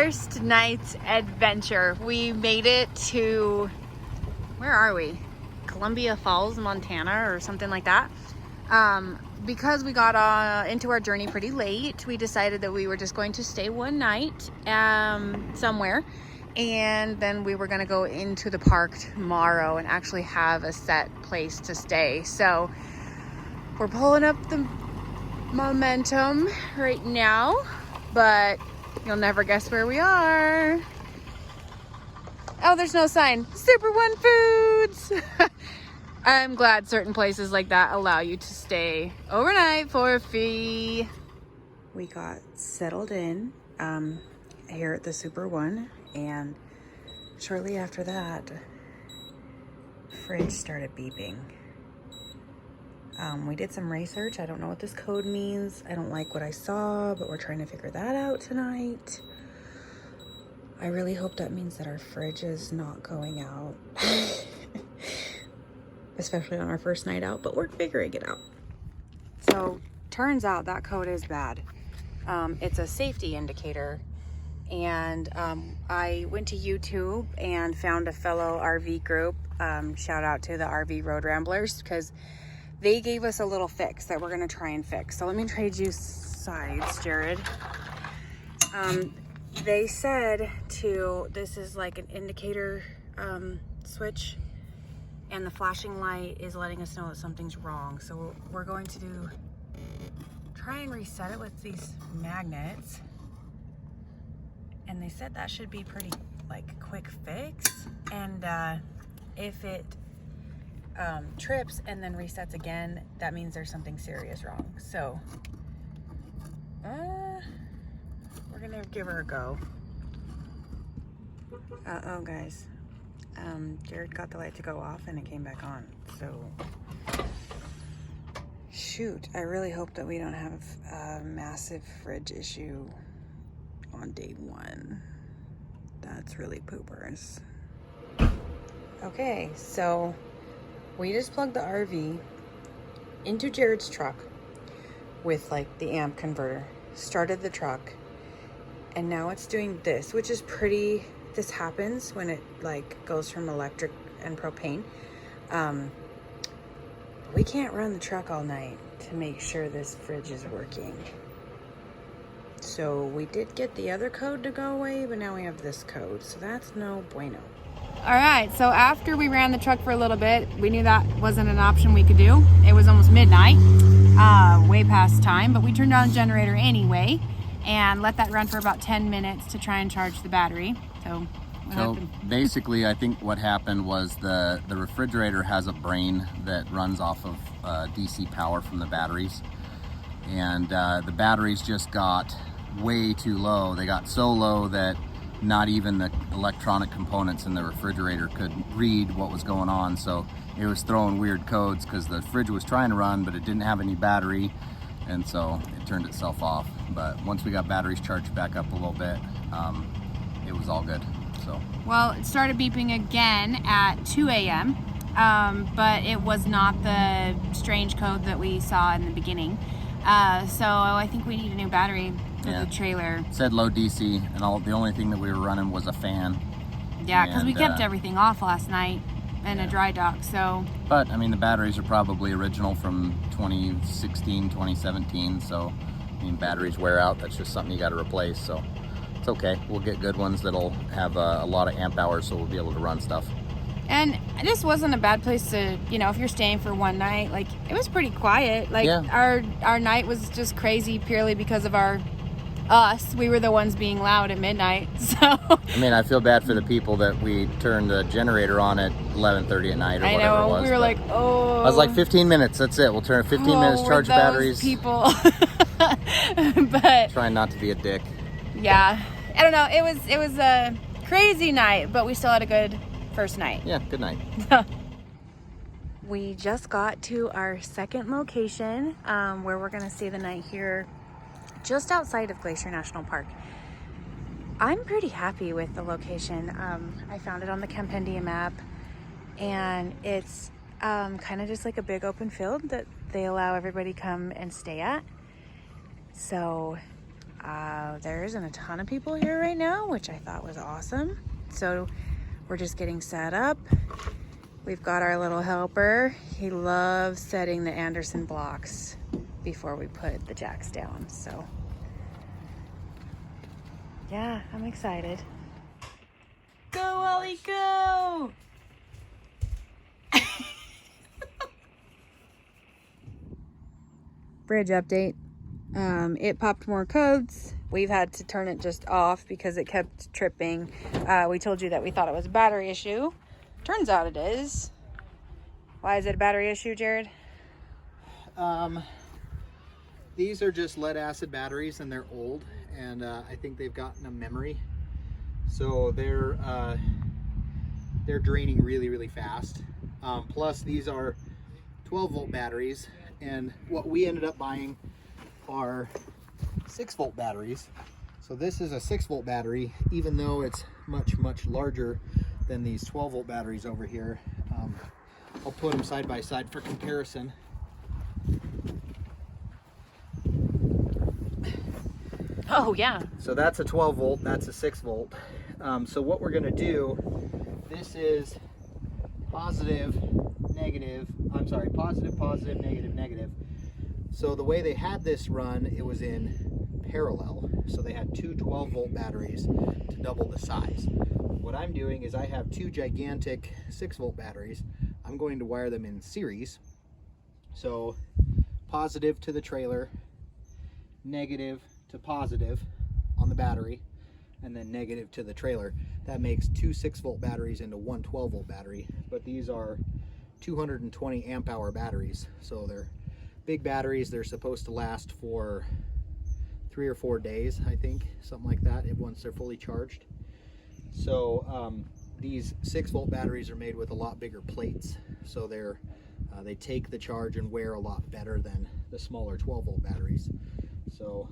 first night's adventure. We made it to, where are we? Columbia Falls, Montana or something like that. Because we got into our journey pretty late, we decided that we were just going to stay one night somewhere, and then we were going to go into the park tomorrow and actually have a set place to stay. So we're pulling up the momentum right now, but you'll never guess where we are. Oh, there's no sign. Super One Foods. I'm glad certain places like that allow you to stay overnight for a fee. We got settled in here at the Super One, and shortly after that, fridge started beeping. We did some research. I don't know what this code means. I don't like what I saw, but we're trying to figure that out tonight. I really hope that means that our fridge is not going out. Especially on our first night out, but we're figuring it out. So turns out that code is bad. It's a safety indicator. And I went to YouTube and found a fellow RV group. Shout out to the RV Road Ramblers, because they gave us a little fix that we're gonna try and fix. So let me trade you sides, Jared. They said this is like an indicator switch, and the flashing light is letting us know that something's wrong. So we're going to try and reset it with these magnets. And they said that should be pretty like quick fix. And if it trips and then resets again, that means there's something serious wrong. So we're gonna give her a go. Uh-oh, guys. Jared got the light to go off and it came back on. So, shoot, I really hope that we don't have a massive fridge issue on day one. That's really poopers. Okay, so we just plugged the RV into Jared's truck with like the amp converter, started the truck, and now it's doing this, which is pretty. This happens when it like goes from electric and propane. We can't run the truck all night to make sure this fridge is working. So we did get the other code to go away, but now we have this code, so that's no bueno. All right, so after we ran the truck for a little bit, we knew that wasn't an option we could do. It was almost midnight, way past time, but we turned on the generator anyway and let that run for about 10 minutes to try and charge the battery. So basically, I think what happened was the refrigerator has a brain that runs off of DC power from the batteries, and the batteries just got way too low. They got so low that not even the electronic components in the refrigerator could read what was going on. So it was throwing weird codes because the fridge was trying to run, but it didn't have any battery, and so it turned itself off. But once we got batteries charged back up a little bit, it was all good. So well, it started beeping again at 2 a.m. But it was not the strange code that we saw in the beginning. So I think we need a new battery for the trailer. It said low DC, and the only thing that we were running was a fan. Yeah, because we kept everything off last night in a dry dock. So, but I mean, the batteries are probably original from 2016, 2017. So I mean, batteries wear out. That's just something you got to replace. So it's okay. We'll get good ones that'll have a lot of amp hours, so we'll be able to run stuff. And this wasn't a bad place to, if you're staying for one night. Like, it was pretty quiet. Like, our night was just crazy purely because of us. We were the ones being loud at midnight. So I mean, I feel bad for the people that we turned the generator on at 11:30 at night or whatever it was. We were like, oh. I was like, 15 minutes. That's it. We'll turn 15 minutes, charge batteries. People. But trying not to be a dick. Yeah, I don't know. It was a crazy night, but we still had a good first night. Yeah, good night. We just got to our second location where we're gonna stay the night here just outside of Glacier National Park. I'm pretty happy with the location. I found it on the Compendium app, and it's kind of just like a big open field that they allow everybody come and stay at. So There isn't a ton of people here right now, which I thought was awesome. So we're just getting set up. We've got our little helper. He loves setting the Anderson blocks before we put the jacks down. So yeah, I'm excited. Go, Ollie, go! Bridge update. It popped more codes. We've had to turn it just off because it kept tripping. We told you that we thought it was a battery issue. Turns out it is. Why is it a battery issue, Jared? These are just lead acid batteries and they're old, and I think they've gotten a memory. So they're draining really, really fast. Plus these are 12-volt batteries, and what we ended up buying are 6-volt batteries. So this is a 6-volt battery, even though it's much, much larger than these 12-volt batteries over here. I'll put them side by side for comparison. Oh, yeah. So that's a 12-volt, that's a 6-volt. So what we're gonna do, this is positive, negative, negative, negative. So the way they had this run, it was in parallel. So they had two 12-volt batteries to double the size. What I'm doing is I have two gigantic 6-volt batteries. I'm going to wire them in series. So positive to the trailer, negative to positive on the battery, and then negative to the trailer. That makes two 6-volt batteries into one 12-volt battery. But these are 220 amp hour batteries. So they're big batteries. They're supposed to last for 3 or 4 days, I think, something like that, once they're fully charged. So these 6-volt batteries are made with a lot bigger plates, so they take the charge and wear a lot better than the smaller 12-volt batteries. So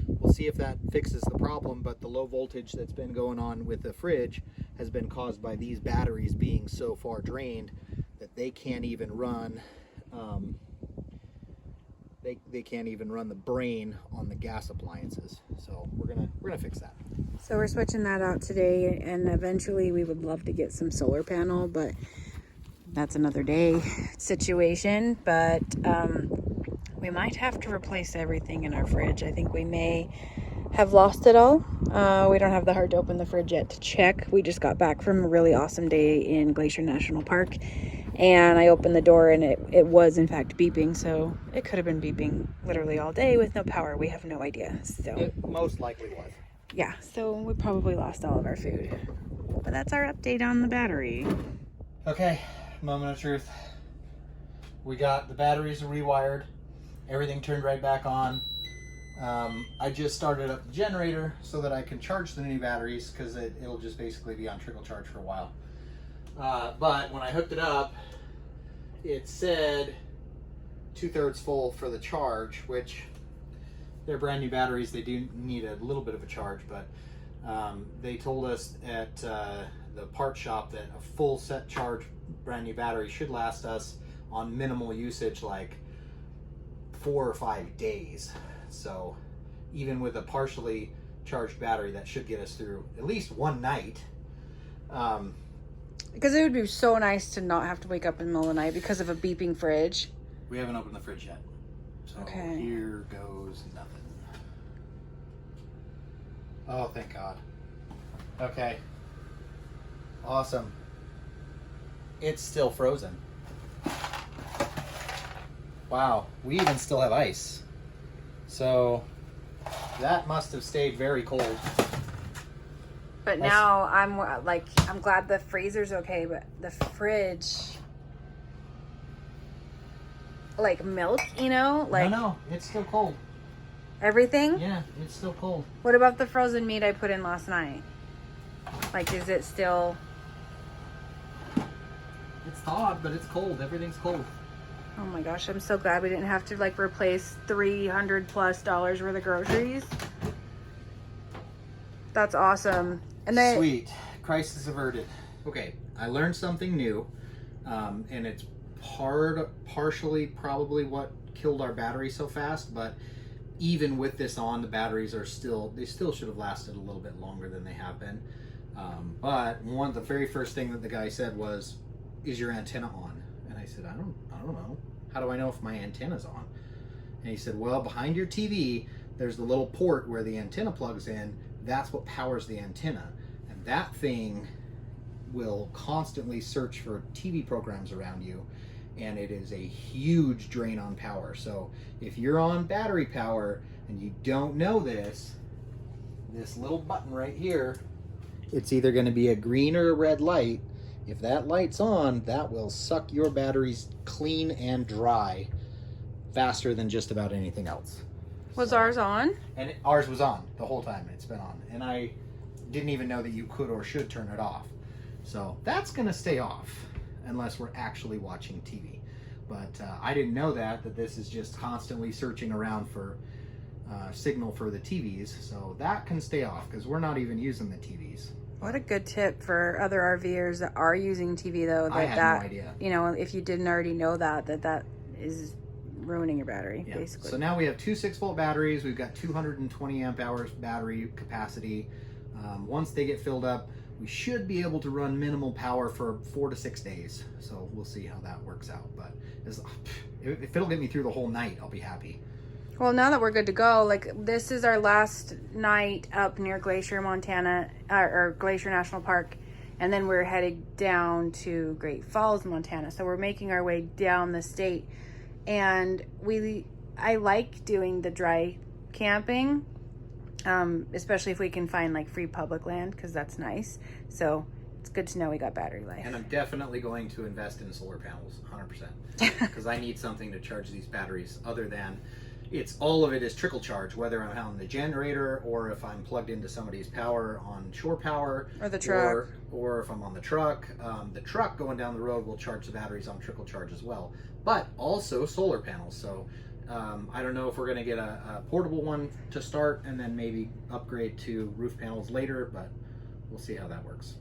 we'll see if that fixes the problem, but the low voltage that's been going on with the fridge has been caused by these batteries being so far drained that they can't even run they can't even run the brain on the gas appliances. So we're gonna fix that. So we're switching that out today, and eventually we would love to get some solar panel, but that's another day situation. But we might have to replace everything in our fridge. I think we may have lost it all. We don't have the heart to open the fridge yet to check. We just got back from a really awesome day in Glacier National Park, and I opened the door and it was in fact beeping. So it could have been beeping literally all day with no power. We have no idea. So it most likely was. Yeah, so we probably lost all of our food. But that's our update on the battery. Okay, moment of truth. We got the batteries rewired. Everything turned right back on. I just started up the generator so that I can charge the new batteries, because it'll just basically be on trickle charge for a while. But when I hooked it up, it said 2/3 full for the charge, which they're brand new batteries. They do need a little bit of a charge, but they told us at the part shop that a full set charge brand new battery should last us on minimal usage like 4 or 5 days. So even with a partially charged battery, that should get us through at least one night. Because it would be so nice to not have to wake up in the middle of the night because of a beeping fridge. We haven't opened the fridge yet. So okay. Here goes nothing. Oh, thank God. Okay. Awesome. It's still frozen. Wow, we even still have ice. So that must have stayed very cold. But now I'm glad the freezer's okay, but the fridge, like milk, No, it's still cold. Everything? Yeah, it's still cold. What about the frozen meat I put in last night? Like, is it still? It's thawed, but it's cold. Everything's cold. Oh my gosh, I'm so glad we didn't have to replace $300+ worth of groceries. That's awesome. And then sweet. Crisis averted. Okay, I learned something new, and it's partially probably what killed our battery so fast, but even with this on, the batteries are still should have lasted a little bit longer than they have been. But the very first thing that the guy said was, "Is your antenna on?" And I said, I don't know. How do I know if my antenna's on? And he said, well, behind your TV, there's the little port where the antenna plugs in. That's what powers the antenna. And that thing will constantly search for TV programs around you. And it is a huge drain on power. So if you're on battery power and you don't know this little button right here, it's either going to be a green or a red light. If that light's on, that will suck your batteries clean and dry faster than just about anything else. Was ours on? And ours was on the whole time. It's been on. And I didn't even know that you could or should turn it off. So that's going to stay off unless we're actually watching TV. But I didn't know that this is just constantly searching around for signal for the TVs. So that can stay off because we're not even using the TVs. What a good tip for other RVers that are using TV, though. I had no idea. You know, if you didn't already know that is ruining your battery, basically. So now we have two 6-volt batteries. We've got 220 amp hours battery capacity. Once they get filled up, we should be able to run minimal power for 4 to 6 days. So we'll see how that works out. But if it'll get me through the whole night, I'll be happy. Well, now that we're good to go, like this is our last night up near Glacier, Montana, or Glacier National Park, and then we're heading down to Great Falls, Montana. So we're making our way down the state, and I like doing the dry camping, especially if we can find like free public land, because that's nice. So it's good to know we got battery life. And I'm definitely going to invest in solar panels, 100%, because I need something to charge these batteries other than. All of it is trickle charge, whether I'm on the generator or if I'm plugged into somebody's power on shore power. Or the truck. Or if I'm on the truck. The truck going down the road will charge the batteries on trickle charge as well. But also solar panels. So I don't know if we're going to get a portable one to start and then maybe upgrade to roof panels later, but we'll see how that works.